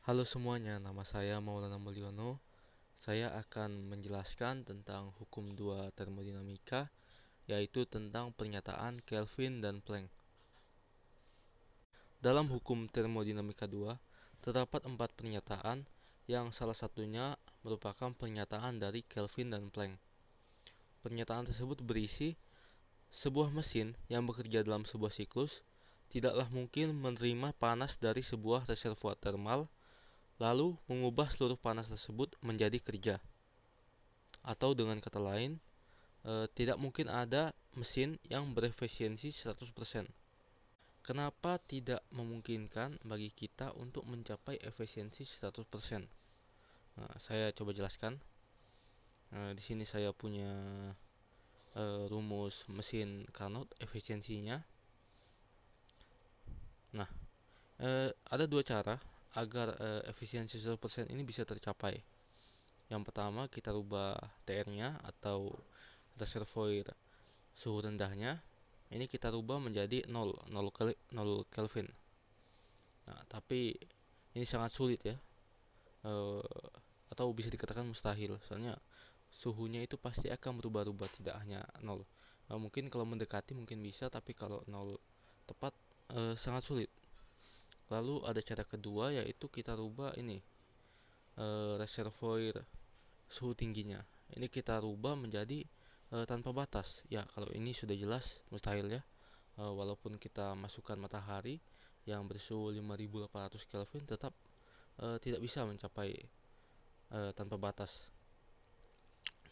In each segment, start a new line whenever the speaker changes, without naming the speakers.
Halo semuanya, nama saya Maulana Mulyono. Saya akan menjelaskan tentang hukum dua termodinamika, yaitu tentang pernyataan Kelvin dan Planck. Dalam hukum termodinamika 2, terdapat 4 pernyataan yang salah satunya merupakan pernyataan dari Kelvin dan Planck. Pernyataan tersebut berisi sebuah mesin yang bekerja dalam sebuah siklus tidaklah mungkin menerima panas dari sebuah reservoir termal lalu mengubah seluruh panas tersebut menjadi kerja. Atau dengan kata lain, tidak mungkin ada mesin yang berefisiensi 100%. Kenapa tidak memungkinkan bagi kita untuk mencapai efisiensi 100%? Nah, saya coba jelaskan. Di sini saya punya rumus mesin Carnot efisiensinya. Nah, ada dua cara agar efisiensi 100% ini bisa tercapai. Yang pertama, kita rubah TR-nya atau reservoir suhu rendahnya. Ini kita rubah menjadi 0 Kelvin. Nah, tapi ini sangat sulit ya. Atau bisa dikatakan mustahil. Soalnya suhunya itu pasti akan berubah-ubah, tidak hanya 0. Mungkin kalau mendekati mungkin bisa, tapi kalau 0 tepat sangat sulit. Lalu ada cara kedua, yaitu kita rubah ini reservoir suhu tingginya. Ini kita rubah menjadi tanpa batas. Ya, kalau ini sudah jelas mustahil ya. Walaupun kita masukkan matahari yang bersuhu 5800 Kelvin tetap tidak bisa mencapai tanpa batas.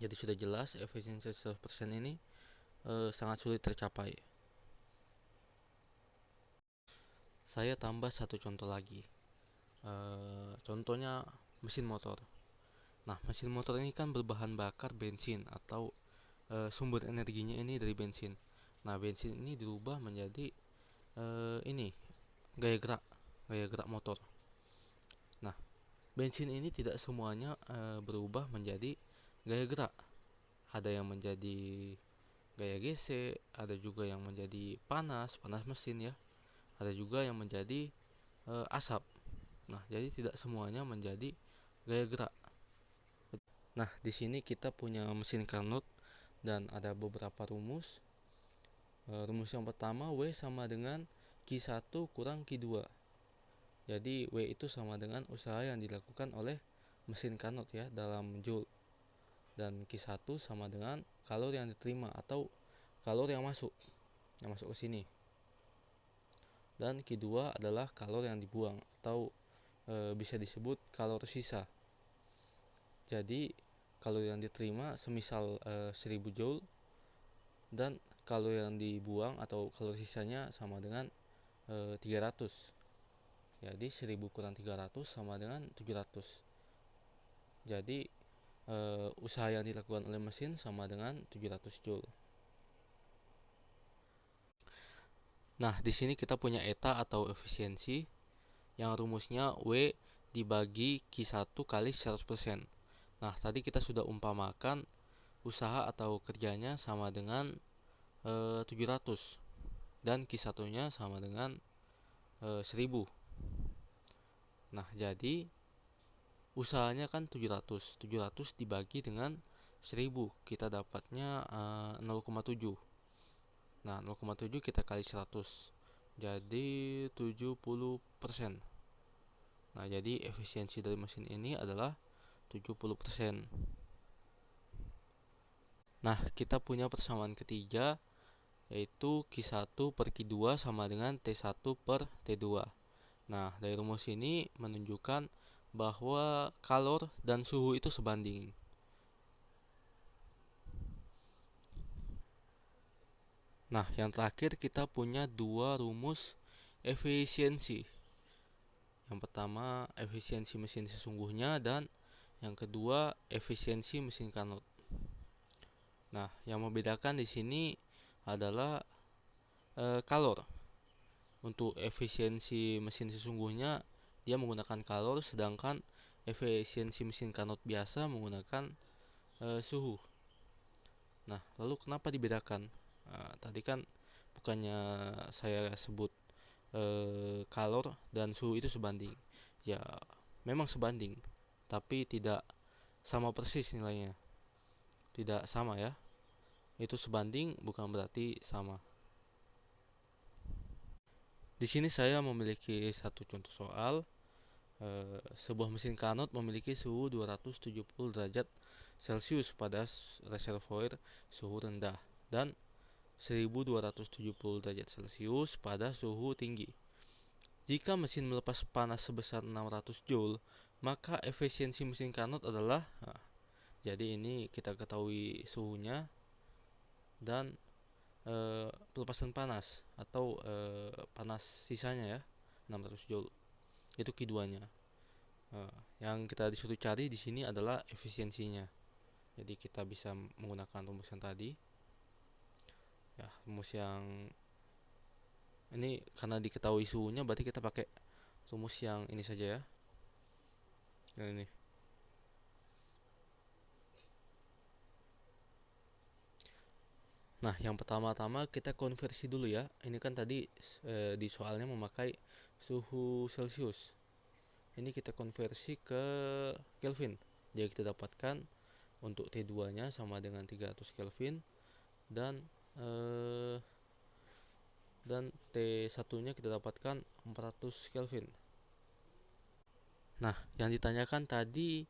Jadi sudah jelas efisiensi 100% ini sangat sulit tercapai. Saya tambah satu contoh lagi. Contohnya mesin motor. Nah, mesin motor ini kan berbahan bakar bensin atau sumber energinya ini dari bensin. Nah, bensin ini dirubah menjadi ini gaya gerak motor. Nah, bensin ini tidak semuanya berubah menjadi gaya gerak. Ada yang menjadi gaya GC, ada juga yang menjadi panas mesin ya. Ada juga yang menjadi asap. Nah, jadi tidak semuanya menjadi gaya gerak. Nah, di sini kita punya mesin Carnot dan ada beberapa rumus. Rumus yang pertama, W sama dengan Q1 kurang Q2. Jadi W itu sama dengan usaha yang dilakukan oleh mesin Carnot ya dalam joule. Dan Q1 sama dengan kalori yang diterima atau kalori yang masuk ke sini. Dan Q2 adalah kalori yang dibuang atau bisa disebut kalori sisa. Jadi kalori yang diterima semisal 1000 joule dan kalori yang dibuang atau kalori sisanya sama dengan 300. Jadi 1000 kurang 300 sama dengan 700. Jadi usaha yang dilakukan oleh mesin sama dengan 700 joule. Nah, di sini kita punya eta atau efisiensi yang rumusnya W dibagi Q1 kali 100%. Nah, tadi kita sudah umpamakan usaha atau kerjanya sama dengan 700 dan Q1-nya sama dengan 1000. Nah, jadi usahanya kan 700. 700 dibagi dengan 1000, kita dapatnya 0,7. Nah, 0,7 kita kali 100. Jadi 70%. Nah, jadi efisiensi dari mesin ini adalah 70%. Nah, kita punya persamaan ketiga, yaitu Q1 per Q2 sama dengan T1 per T2. Nah, dari rumus ini menunjukkan bahwa kalor dan suhu itu sebanding. Nah, yang terakhir kita punya dua rumus efisiensi. Yang pertama, efisiensi mesin sesungguhnya dan yang kedua, efisiensi mesin Carnot. Nah, yang membedakan di sini adalah kalor. Untuk efisiensi mesin sesungguhnya dia menggunakan kalor, sedangkan efisiensi mesin Carnot biasa menggunakan suhu. Nah, lalu kenapa dibedakan? Tadi kan bukannya saya sebut kalor dan suhu itu sebanding. Ya, memang sebanding, tapi tidak sama persis nilainya. Tidak sama ya. Itu sebanding bukan berarti sama. Di sini saya memiliki satu contoh soal. Sebuah mesin Carnot memiliki suhu 270 derajat Celcius pada reservoir suhu rendah dan 1270 derajat Celcius pada suhu tinggi. Jika mesin melepas panas sebesar 600 Joule, maka efisiensi mesin Carnot adalah, jadi ini kita ketahui suhunya dan pelepasan panas atau panas sisanya ya, 600 Joule. Itu Q2-nya. Yang kita disuruh cari di sini adalah efisiensinya. Jadi kita bisa menggunakan rumus yang tadi. Ya, rumus yang ini karena diketahui suhunya berarti kita pakai rumus yang ini saja ya. Yang ini. Nah, yang pertama-tama kita konversi dulu ya. Ini kan tadi di soalnya memakai suhu Celcius. Ini kita konversi ke Kelvin. Jadi kita dapatkan untuk T2-nya sama dengan 300 Kelvin dan T1-nya kita dapatkan 400 Kelvin. Nah, yang ditanyakan tadi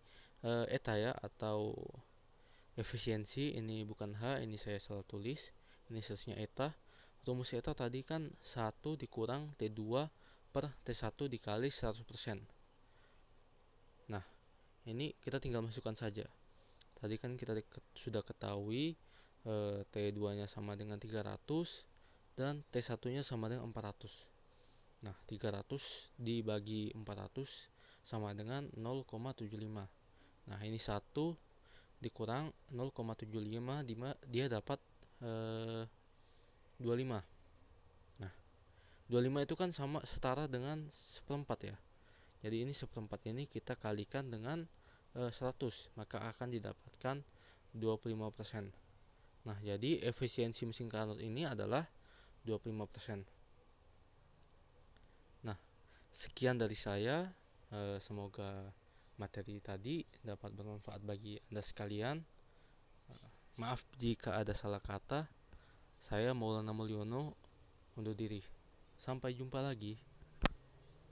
eta ya atau efisiensi, ini bukan H, ini saya salah tulis. Ini seharusnya eta. Rumus eta tadi kan 1 dikurang T2 per T1 dikali 100%. Nah, ini kita tinggal masukkan saja. Tadi kan kita sudah ketahui T2-nya sama dengan 300 dan T1-nya sama dengan 400. Nah, 300 dibagi 400 sama dengan 0,75. Nah, ini 1 dikurang 0,75 dia dapat 25. Nah, 25 itu kan sama setara dengan seperempat ya. Jadi ini seperempat ini kita kalikan dengan 100, maka akan didapatkan 25%. Nah, jadi efisiensi mesin Carnot ini adalah 25%. Nah, sekian dari saya. Semoga materi tadi dapat bermanfaat bagi Anda sekalian. Maaf jika ada salah kata. Saya Maulana Mulyono undur diri. Sampai jumpa lagi.